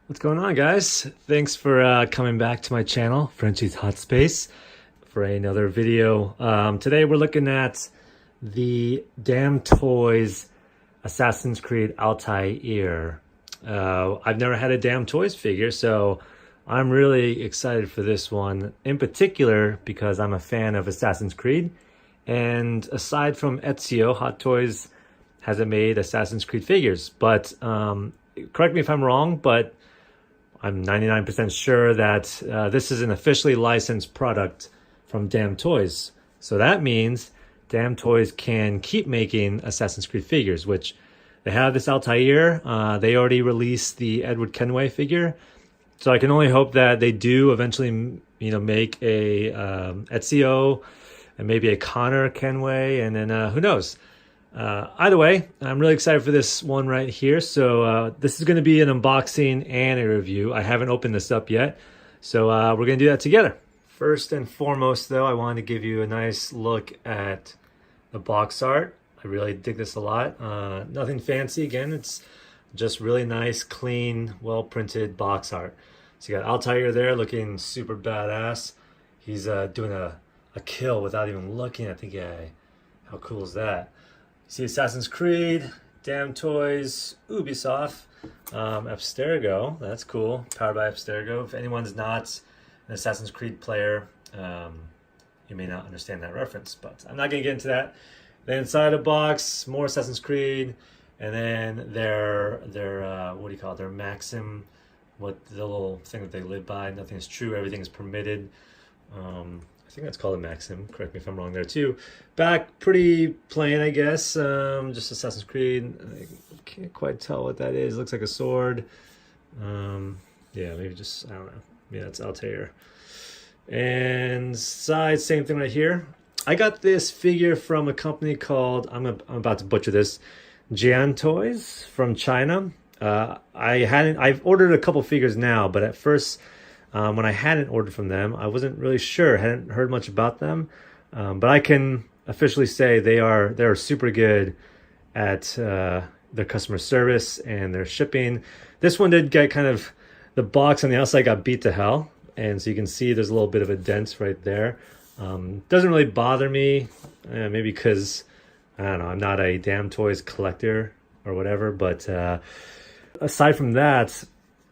What's going on, guys? Thanks for coming back to my channel, Frenchie's Hot Space, for another video. Today we're looking at the Damtoys Assassin's Creed Altair. I've never had a Damtoys figure, so I'm really excited for this one, in particular because I'm a fan of Assassin's Creed. And aside from Ezio, Hot Toys hasn't made Assassin's Creed figures. But correct me if I'm wrong, but I'm 99% sure that this is an officially licensed product from Damtoys. So that means Damtoys can keep making Assassin's Creed figures, which they have this Altair. They already released the Edward Kenway figure. So I can only hope that they do eventually, make a Ezio and maybe a Connor Kenway, and then who knows? Either way, I'm really excited for this one right here. So this is going to be an unboxing and a review. I haven't opened this up yet, so we're going to do that together. First and foremost, though, I wanted to give you a nice look at the box art. I really dig this a lot. Nothing fancy. Again, it's just really nice, clean, well-printed box art. So you got Altair there looking super badass. He's doing a kill without even looking at the guy. How cool is that? See Assassin's Creed, Damtoys, Ubisoft, Abstergo, that's cool, powered by Abstergo. If anyone's not an Assassin's Creed player, you may not understand that reference, but I'm not going to get into that. Then inside the box, more Assassin's Creed, and then their what do you call it, their Maxim, what the little thing that they live by, nothing is true, everything is permitted. I think that's called a Maxim. Correct me if I'm wrong there too. Back pretty plain, I guess. Just Assassin's Creed. I can't quite tell what that is. Looks like a sword. Yeah, maybe just, I don't know. Yeah, it's Altair. And side, same thing right here. I got this figure from a company called, I'm about to butcher this, Damtoys from China. I've ordered a couple figures now, but at first, when I hadn't ordered from them, I wasn't really sure, hadn't heard much about them. But I can officially say they're super good at their customer service and their shipping. This one did get kind of, the box on the outside got beat to hell. And so you can see there's a little bit of a dent right there. Doesn't really bother me, maybe because, I don't know, I'm not a Damtoys collector or whatever. But aside from that,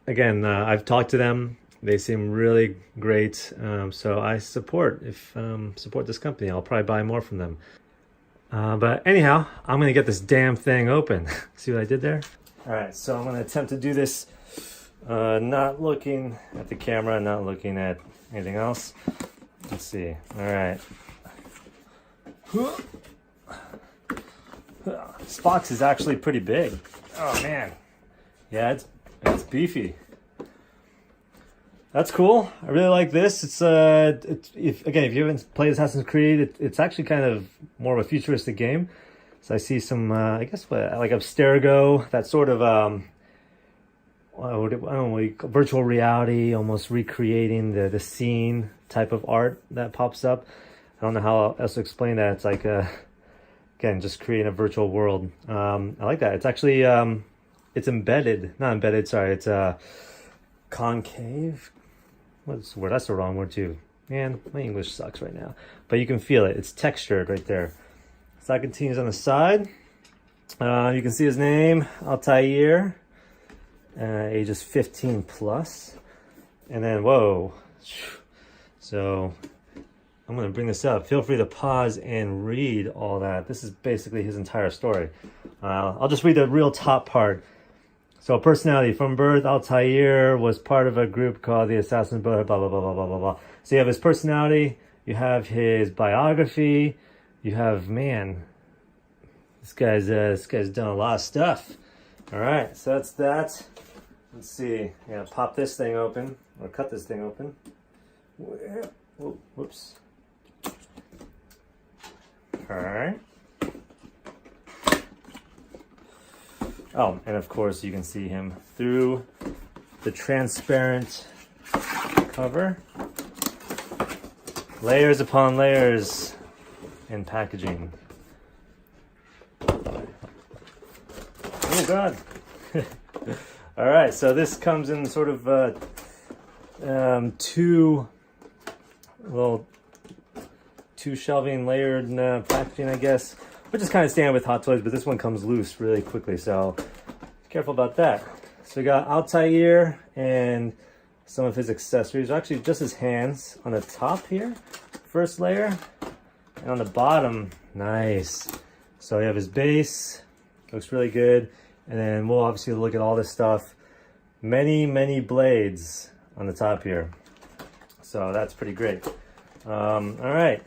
again, I've talked to them. They seem really great, so I support this company. I'll probably buy more from them. But anyhow, I'm going to get this damn thing open. See what I did there? All right, so I'm going to attempt to do this not looking at the camera, not looking at anything else. Let's see. All right. This box is actually pretty big. Oh, man. Yeah, it's beefy. That's cool. I really like this. It's if you haven't played Assassin's Creed, it's actually kind of more of a futuristic game. So I see some, I guess like Abstergo, that sort of I don't know, virtual reality, almost recreating the scene type of art that pops up. I don't know how else to explain that. It's like again, just creating a virtual world. I like that. It's actually it's embedded, not embedded. Sorry, it's concave. What's the word? That's the wrong word too. Man, my English sucks right now. But you can feel it. It's textured right there. So that continues on the side. You can see his name, Altair, ages 15 plus. And then, whoa. So I'm going to bring this up. Feel free to pause and read all that. This is basically his entire story. I'll just read the real top part. So personality, from birth, Altair was part of a group called the Assassin Brotherhood, blah, blah, blah, blah, blah, blah, blah. So you have his personality, you have his biography, you have, man, this guy's done a lot of stuff. All right, so that's that. Let's see, yeah, pop this thing open, or cut this thing open. Whoops. All right. Oh, and of course you can see him through the transparent cover. Layers upon layers in packaging. Oh God. All right, so this comes in sort of two shelving layered packaging, I guess, which is kind of standard with Hot Toys, but this one comes loose really quickly, so careful about that. So we got Altair and some of his accessories, actually just his hands on the top here, first layer, and on the bottom, nice. So we have his base, looks really good, and then we'll obviously look at all this stuff. Many blades on the top here, so that's pretty great. All right,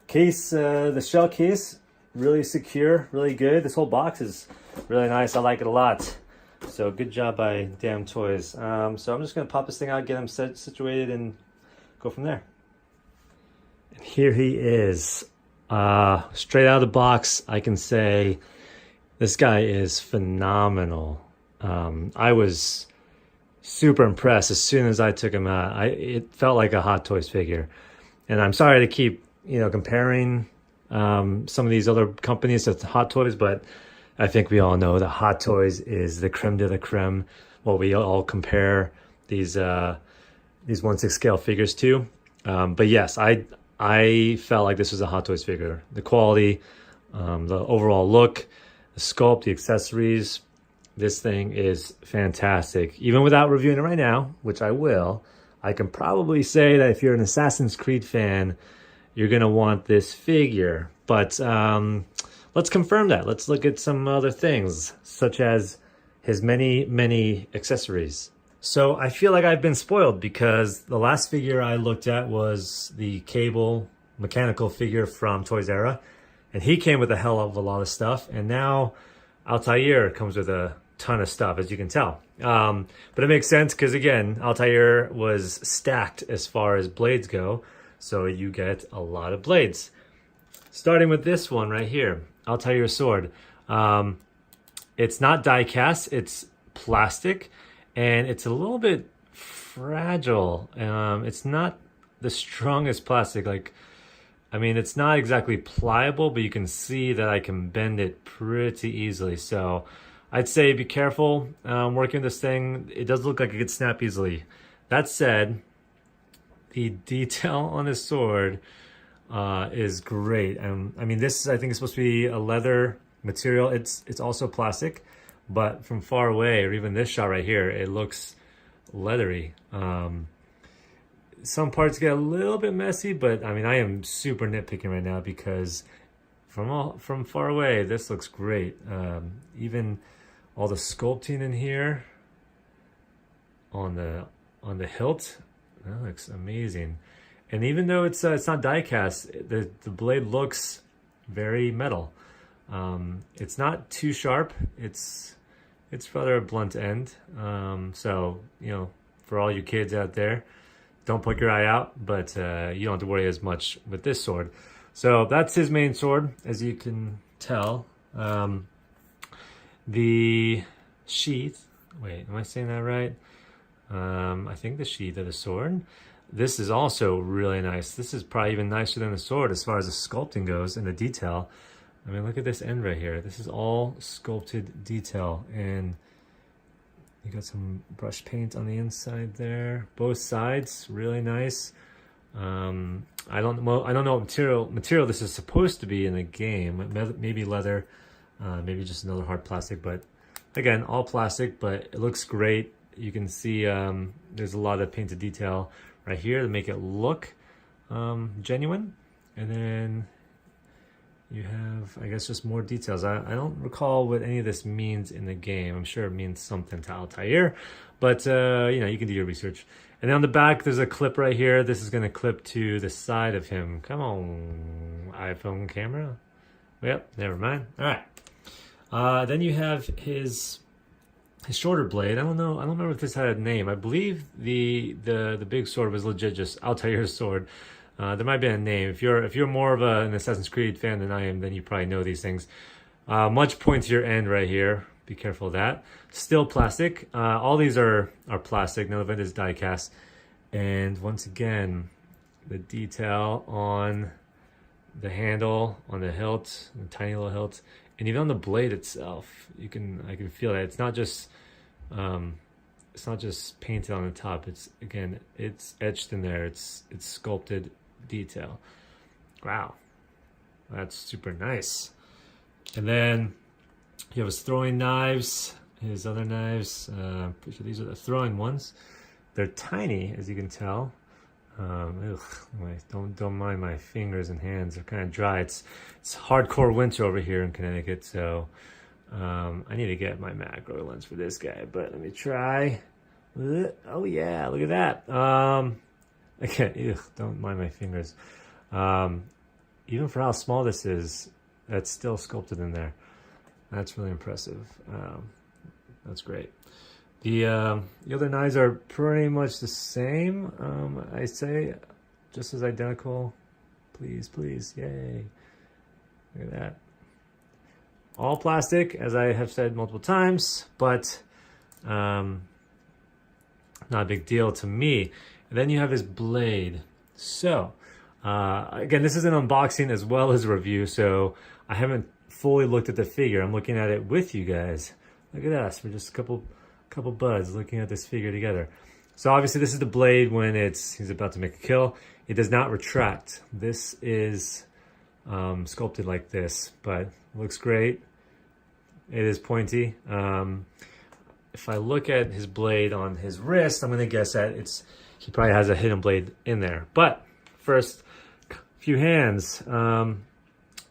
case, the shell case, really secure, really good. This whole box is really nice. I like it a lot. So good job by Damtoys. So I'm just gonna pop this thing out, get him situated, and go from there. And here he is, straight out of the box. I can say this guy is phenomenal. I was super impressed as soon as I took him out. It felt like a Hot Toys figure, and I'm sorry to keep comparing some of these other companies to Hot Toys, but I think we all know that Hot Toys is the creme de la creme. What we all compare these 1/6 scale figures to. But yes, I felt like this was a Hot Toys figure. The quality, the overall look, the sculpt, the accessories. This thing is fantastic. Even without reviewing it right now, which I will, I can probably say that if you're an Assassin's Creed fan, you're gonna want this figure. But let's confirm that. Let's look at some other things, such as his many accessories. So I feel like I've been spoiled because the last figure I looked at was the cable mechanical figure from Toys R Us, and he came with a hell of a lot of stuff. And now Altair comes with a ton of stuff, as you can tell. But it makes sense because, again, Altair was stacked as far as blades go, so you get a lot of blades. Starting with this one right here, Altair sword. It's not die cast, it's plastic, and it's a little bit fragile. It's not the strongest plastic. It's not exactly pliable, but you can see that I can bend it pretty easily. So I'd say be careful working with this thing. It does look like it could snap easily. That said, the detail on this sword is great. This I think is supposed to be a leather material. It's also plastic, but from far away, or even this shot right here, it looks leathery. Some parts get a little bit messy, but I am super nitpicking right now because from far away, this looks great. Even all the sculpting in here on the hilt, that looks amazing. And even though it's not die cast, the blade looks very metal. It's not too sharp. It's rather a blunt end. So for all you kids out there, don't poke your eye out, but you don't have to worry as much with this sword. So that's his main sword, as you can tell. The sheath, wait, am I saying that right? I think the sheath of the sword. This is also really nice. This is probably even nicer than the sword as far as the sculpting goes and the detail. Look at this end right here. This is all sculpted detail, and you got some brush paint on the inside there. Both sides, really nice. I don't know what material this is supposed to be in the game. Maybe leather, maybe just another hard plastic. But again, all plastic, but it looks great. You can see there's a lot of painted detail right here to make it look genuine. And then you have, I guess, just more details. I don't recall what any of this means in the game. I'm sure it means something to Altair, but you can do your research. And then on the back, there's a clip right here. This is going to clip to the side of him. Come on, iPhone camera. Yep, never mind. All right. Then you have his shorter blade. I don't remember if this had a name. I believe the big sword was legit just Altair's sword. There might be a name. If you're more of an Assassin's Creed fan than I am, then you probably know these things. Much pointier end right here. Be careful of that. Still plastic. All these are plastic. None of it is die cast. And once again, the detail on the handle, on the hilt, the tiny little hilt, and even on the blade itself, I can feel that it's not just It's not just painted on the top. It's, again, it's etched in there. It's sculpted detail. Wow, that's super nice. And then you have his throwing knives, his other knives. Pretty sure these are the throwing ones. They're tiny, as you can tell. Don't mind my fingers and hands. They're kind of dry. It's hardcore winter over here in Connecticut, so I need to get my macro lens for this guy. But let me try. Oh yeah, look at that. Okay, don't mind my fingers. Even for how small this is, that's still sculpted in there. That's really impressive. That's great. The other knives are pretty much the same. I say just as identical. Please, please, yay. Look at that. All plastic, as I have said multiple times, but not a big deal to me. And then you have his blade. So, again, this is an unboxing as well as a review, so I haven't fully looked at the figure. I'm looking at it with you guys. Look at us. We're just a couple buds looking at this figure together. So obviously this is the blade when he's about to make a kill. It does not retract. This is sculpted like this, but looks great. It is pointy. If I look at his blade on his wrist, I'm gonna guess that he probably has a hidden blade in there. But first, a few hands.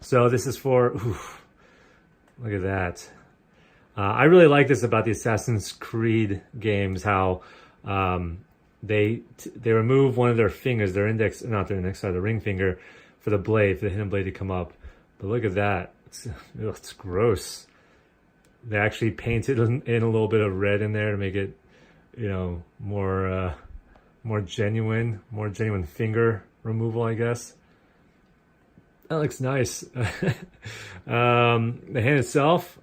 So this is for, look at that. I really like this about the Assassin's Creed games, how they remove one of their fingers, their index, not their index, sorry, the ring finger, for the blade, for the hidden blade to come up. But look at that. It's gross. They actually painted in a little bit of red in there to make it, more genuine finger removal, I guess. That looks nice. The hand itself,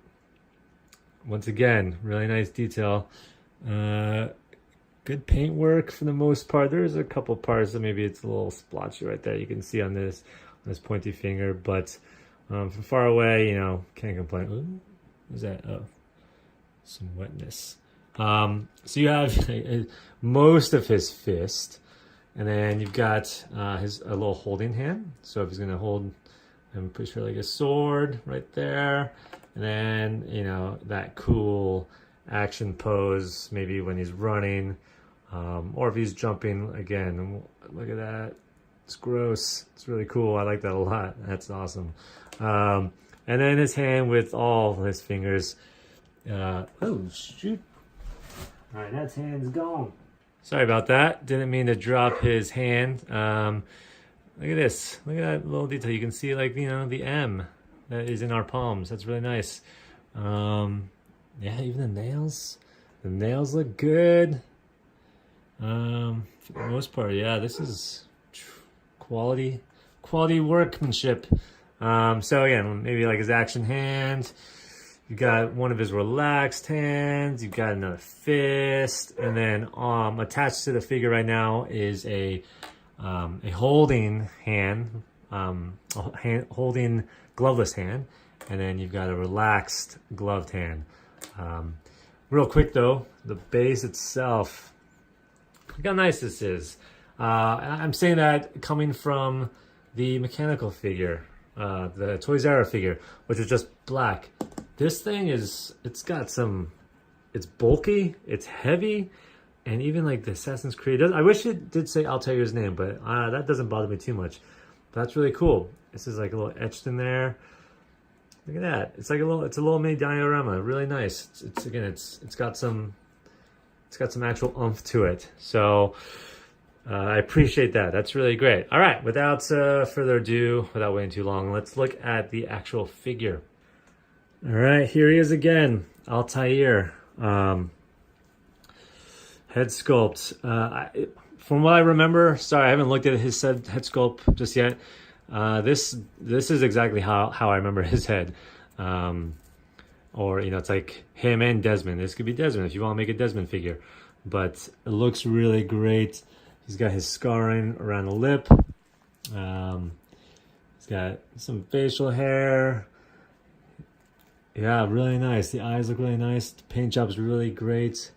once again, really nice detail. Good paint work for the most part. There's a couple parts that maybe it's a little splotchy right there. You can see on this pointy finger, but from far away, can't complain. Ooh, what's that? Oh, some wetness. So you have most of his fist, and then you've got a little holding hand. So if he's gonna hold, I'm pretty sure like a sword right there. And then, that cool action pose, maybe when he's running, or if he's jumping, again, look at that. It's gross. It's really cool. I like that a lot. That's awesome. And then his hand with all his fingers. Oh, shoot. All right, that hand's gone. Sorry about that. Didn't mean to drop his hand. Look at this. Look at that little detail. You can see, like, the M that is in our palms. That's really nice. Yeah, even the nails. The nails look good. For the most part, yeah, this is quality workmanship. So again, maybe like his action hand. You got one of his relaxed hands. You've got another fist, and then attached to the figure right now is a holding hand, holding gloveless hand, and then you've got a relaxed gloved hand. Real quick though, the base itself, look how nice this is. I'm saying that coming from the mechanical figure, the Toys R Us figure, which is just black. This thing it's bulky, it's heavy, and even like the Assassin's Creed, I wish it did say Altair's name, but that doesn't bother me too much. But that's really cool. This is like a little etched in there. Look at that. It's a little mini diorama. Really nice. It's got some actual oomph to it. So I appreciate that. That's really great. All right, without further ado, without waiting too long, let's look at the actual figure. All right, here he is again, Altair. Head sculpt. From what I remember, sorry, I haven't looked at his head sculpt just yet. This is exactly how I remember his head. Or, it's like him and Desmond. This could be Desmond if you want to make a Desmond figure. But it looks really great. He's got his scarring around the lip. He's got some facial hair. Yeah, really nice. The eyes look really nice. The paint job's really great.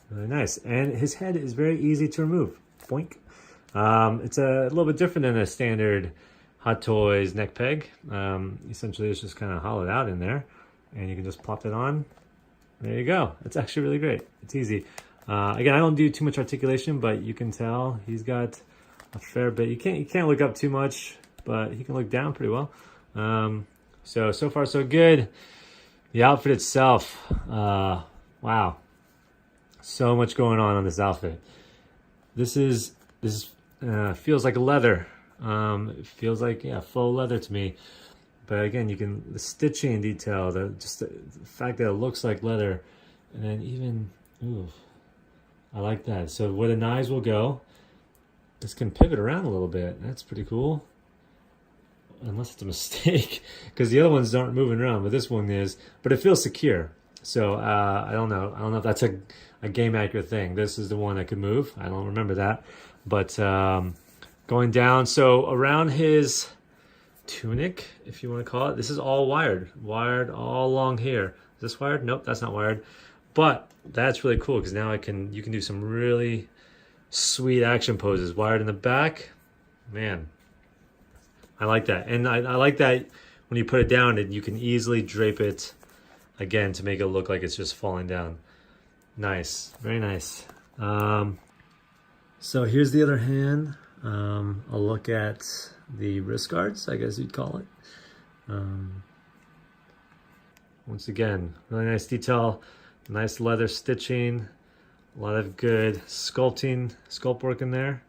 Really nice. And his head is very easy to remove. Boink. It's a little bit different than a standard Hot Toys neck peg. Essentially, it's just kind of hollowed out in there. And you can just pop it on. There you go. It's actually really great. It's easy. Again, I don't do too much articulation, but you can tell he's got a fair bit. You can't look up too much, but he can look down pretty well. So far so good. The outfit itself, wow, so much going on this outfit. This feels like leather. It feels like, yeah, faux leather to me. But again, the stitching detail, the fact that it looks like leather, and then even, ooh, I like that. So where the knives will go, this can pivot around a little bit. That's pretty cool. Unless it's a mistake, because the other ones aren't moving around, but this one is. But it feels secure. So I don't know. I don't know if that's a game accurate thing. This is the one that could move. I don't remember that. But going down, so around his tunic, if you want to call it, this is all wired all along here. Is this wired? Nope, that's not wired. But that's really cool, because now you can do some really sweet action poses. Wired in the back, man, I like that. And I like that when you put it down, you can easily drape it again to make it look like it's just falling down. Nice, very nice. So here's the other hand. I'll look at the wrist guards, I guess you'd call it. Once again, really nice detail, nice leather stitching, a lot of good sculpt work in there.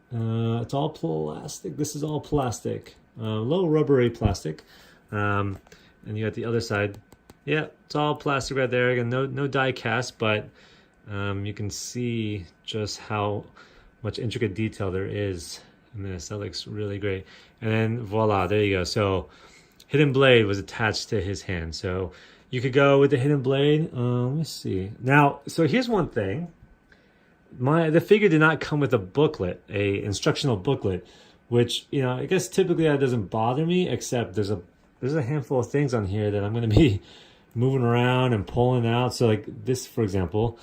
It's all plastic. This is all plastic, low rubbery plastic. And you got the other side. Yeah, it's all plastic right there. Again, no die cast, but you can see just how much intricate detail there is in this. That looks really great. And then voila, there you go. So hidden blade was attached to his hand. So you could go with the hidden blade. Let me see. Now, so here's one thing. The figure did not come with a booklet, a instructional booklet, which, you know, I guess typically that doesn't bother me, except there's a handful of things on here that I'm going to be moving around and pulling out. So like this, for example,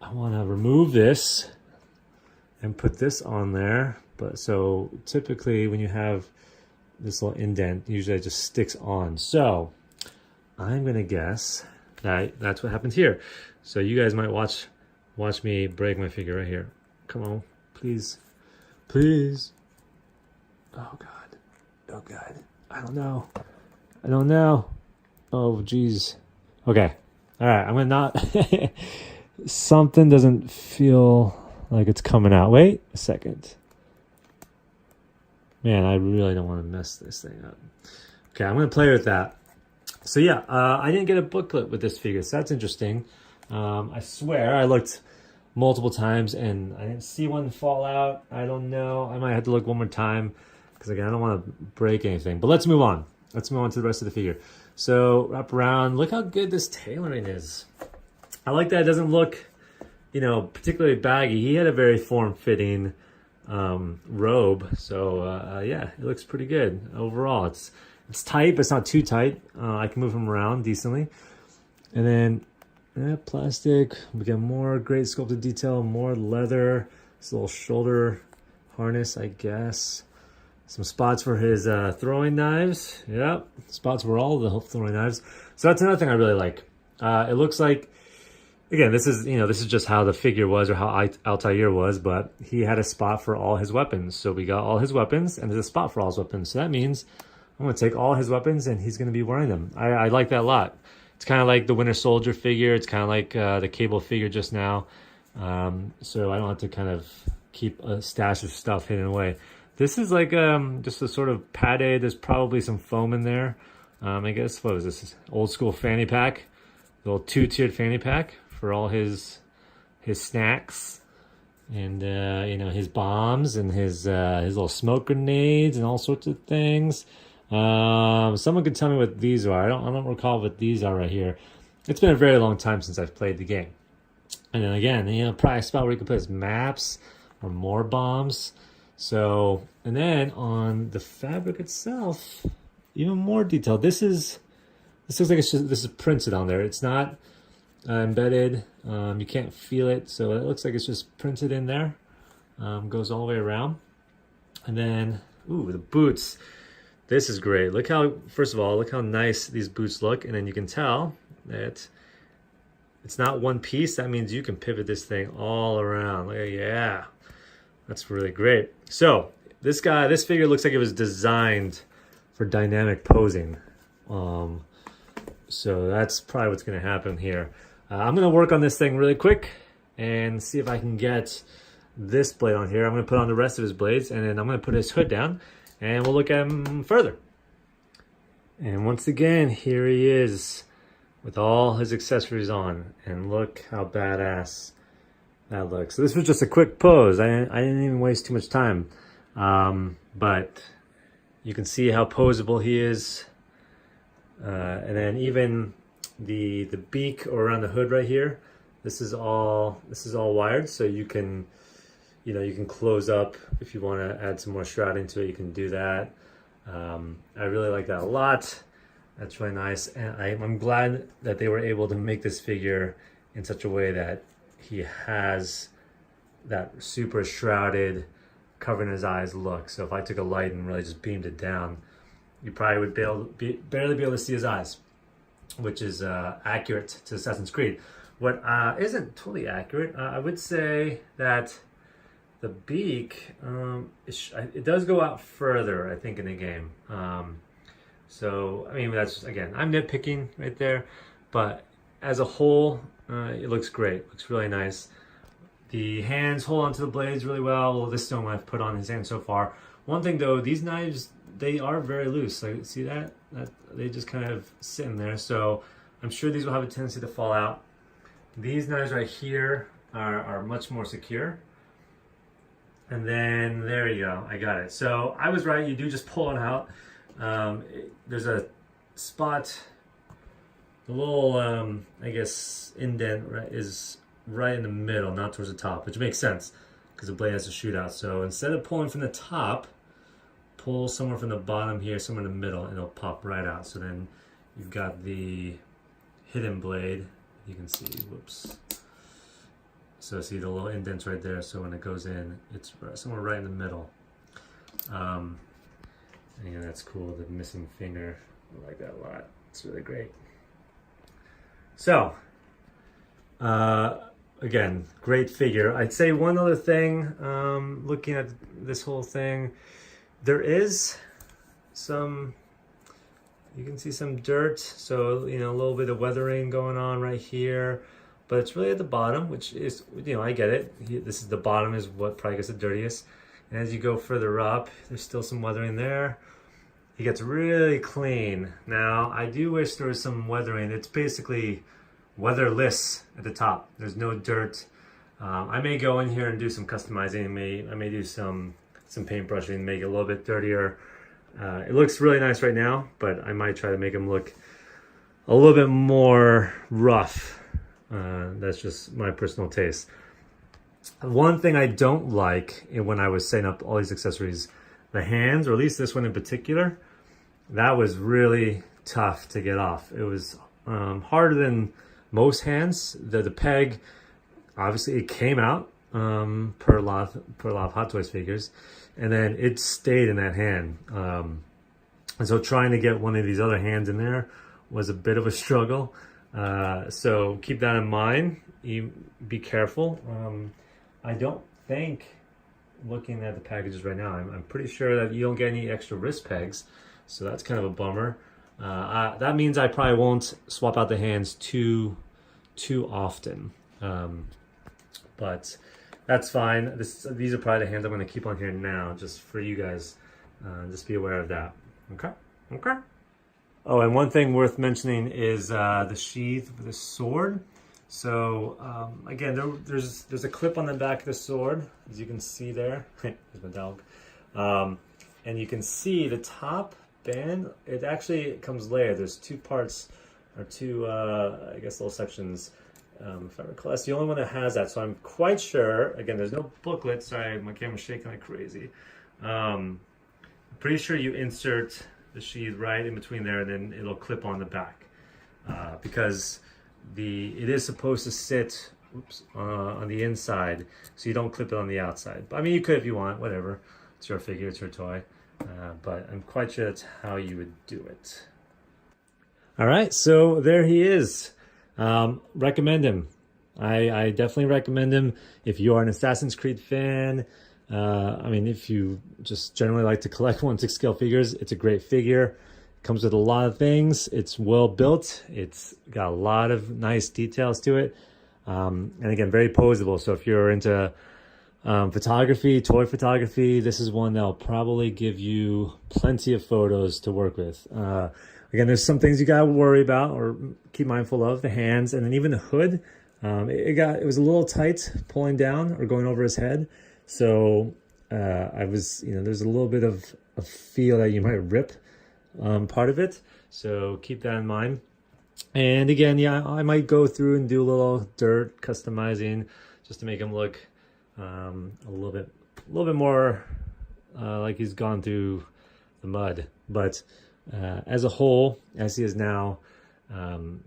I want to remove this and put this on there. But so typically when you have this little indent, usually it just sticks on. So I'm going to guess that that's what happened here. So you guys might watch me break my figure right here. Come on, please, please. Oh God, oh God, I don't know. Oh geez. Okay, all right, I'm gonna not, something doesn't feel like it's coming out. Wait a second. Man, I really don't want to mess this thing up. Okay, I'm gonna play with that. So yeah, I didn't get a booklet with this figure, so that's interesting. I swear I looked multiple times and I didn't see one fall out. I don't know. I might have to look one more time because again, I don't want to break anything. But let's move on. Let's move on to the rest of the figure. So wrap around. Look how good this tailoring is. I like that it doesn't look, you know, particularly baggy. He had a very form-fitting robe. So yeah, it looks pretty good overall. It's tight, but it's not too tight. I can move him around decently. And then plastic, we get more great sculpted detail, more leather, this little shoulder harness, I guess. Some spots for his throwing knives. Yep, spots for all the throwing knives. So that's another thing I really like. It looks like, again, this is just how the figure was or how Altair was, but he had a spot for all his weapons. So we got all his weapons and there's a spot for all his weapons. So that means I'm going to take all his weapons and he's going to be wearing them. I like that a lot. It's kind of like the Winter Soldier figure. It's kind of like the Cable figure just now. So I don't have to kind of keep a stash of stuff hidden away. This is like just a sort of padded. There's probably some foam in there. I guess, what was this? Old school fanny pack. Little two-tiered fanny pack for all his snacks. And, you know, his bombs and his little smoke grenades and all sorts of things. Someone could tell me what these are. I don't recall what these are right here. It's been a very long time since I've played the game. And then again, you know, probably a spot where you can put his maps or more bombs. So, and then on the fabric itself, even more detailed. This looks like this is printed on there. It's not embedded. You can't feel it, so it looks like it's just printed in there. Goes all the way around. And then, ooh, the boots. This is great. Look how, first of all, look how nice these boots look. And then you can tell that it's not one piece. That means you can pivot this thing all around. Yeah, that's really great. So this figure looks like it was designed for dynamic posing. So that's probably what's gonna happen here. I'm gonna work on this thing really quick and see if I can get this blade on here. I'm gonna put on the rest of his blades, and then I'm gonna put his hood down and we'll look at him further. And once again, here he is with all his accessories on, and look how badass that looks. So this was just a quick pose. I didn't even waste too much time. But you can see how posable he is. And then even the beak or around the hood right here, this is all wired, so you can close up if you want to add some more shrouding to it. You can do that. I really like that a lot. That's really nice, and I'm glad that they were able to make this figure in such a way that he has that super shrouded, covering his eyes look. So if I took a light and really just beamed it down, you probably would barely be able to see his eyes, which is accurate to Assassin's Creed. What isn't totally accurate, I would say that the beak, it does go out further, I think, in the game. So, I mean, that's, again, I'm nitpicking right there, but as a whole, it looks great. Looks really nice. The hands hold onto the blades really well. Well, this is the one I've put on his hand so far. One thing though, these knives, they are very loose. Like, see that? They just kind of sit in there. So I'm sure these will have a tendency to fall out. These knives right here are much more secure. And then there you go, I got it. So I was right, you do just pull it out. There's a spot, the little, I guess, indent is right in the middle, not towards the top, which makes sense because the blade has to shoot out. So instead of pulling from the top, pull somewhere from the bottom here, somewhere in the middle, and it'll pop right out. So then you've got the hidden blade. You can see, whoops. So see the little indents right there. So when it goes in, it's somewhere right in the middle. And yeah, that's cool. The missing finger, I like that a lot. It's really great. So, again, great figure. I'd say one other thing, looking at this whole thing, there is some, you can see some dirt. So, a little bit of weathering going on right here. But it's really at the bottom, which is, I get it. This is the bottom is what probably gets the dirtiest. And as you go further up, there's still some weathering there. He gets really clean. Now, I do wish there was some weathering. It's basically weatherless at the top. There's no dirt. I may go in here and do some customizing. I may do some paintbrushing, make it a little bit dirtier. It looks really nice right now, but I might try to make him look a little bit more rough. That's just my personal taste. One thing I don't like when I was setting up all these accessories, the hands, or at least this one in particular, that was really tough to get off. It was harder than most hands. The peg, obviously it came out per a lot of Hot Toys figures, and then it stayed in that hand. And so trying to get one of these other hands in there was a bit of a struggle. So keep that in mind. You be careful. I don't think, looking at the packages right now, I'm pretty sure that you don't get any extra wrist pegs, so that's kind of a bummer. That means I probably won't swap out the hands too often, but that's fine. These are probably the hands I'm going to keep on here now, just for you guys. Just be aware of that. Okay. Oh, and one thing worth mentioning is the sheath for the sword. So again, there's a clip on the back of the sword, as you can see there. There's my dog. And you can see the top band. It actually comes layered. There's two parts, or two, I guess, little sections. If I recall, that's the only one that has that. So I'm quite sure. Again, there's no booklet. Sorry, my camera's shaking like crazy. I'm pretty sure you insert the sheath right in between there, and then it'll clip on the back because it is supposed to sit on the inside, so you don't clip it on the outside. But I mean, you could if you want, whatever. It's your figure, it's your toy. But I'm quite sure that's how you would do it. All right, so there he is. Recommend him. I definitely recommend him if you are an Assassin's Creed fan. I mean, if you just generally like to collect 1/6 scale figures, it's a great figure. Comes with a lot of things. It's well built. It's got a lot of nice details to it. And again, very posable. So if you're into photography, toy photography, this is one that'll probably give you plenty of photos to work with. Again, there's some things you gotta worry about or keep mindful of, the hands, and then even the hood. It was a little tight pulling down or going over his head. So there's a little bit of a feel that you might rip part of it. So keep that in mind. And again, yeah, I might go through and do a little dirt customizing just to make him look a little bit more like he's gone through the mud. But as a whole, as he is now,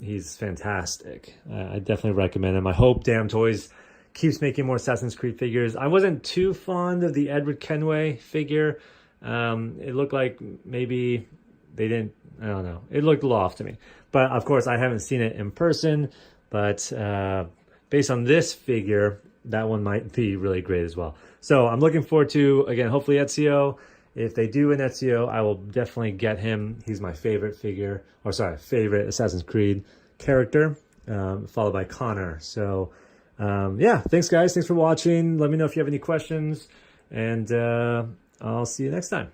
he's fantastic. I definitely recommend him. I hope Damtoys keeps making more Assassin's Creed figures. I wasn't too fond of the Edward Kenway figure. It looked like maybe they didn't, I don't know. It looked a little off to me. But of course, I haven't seen it in person. But based on this figure, that one might be really great as well. So I'm looking forward to, again, hopefully Ezio. If they do an Ezio, I will definitely get him. He's my favorite figure, or sorry, favorite Assassin's Creed character, followed by Connor. So yeah, thanks guys. Thanks for watching. Let me know if you have any questions, and I'll see you next time.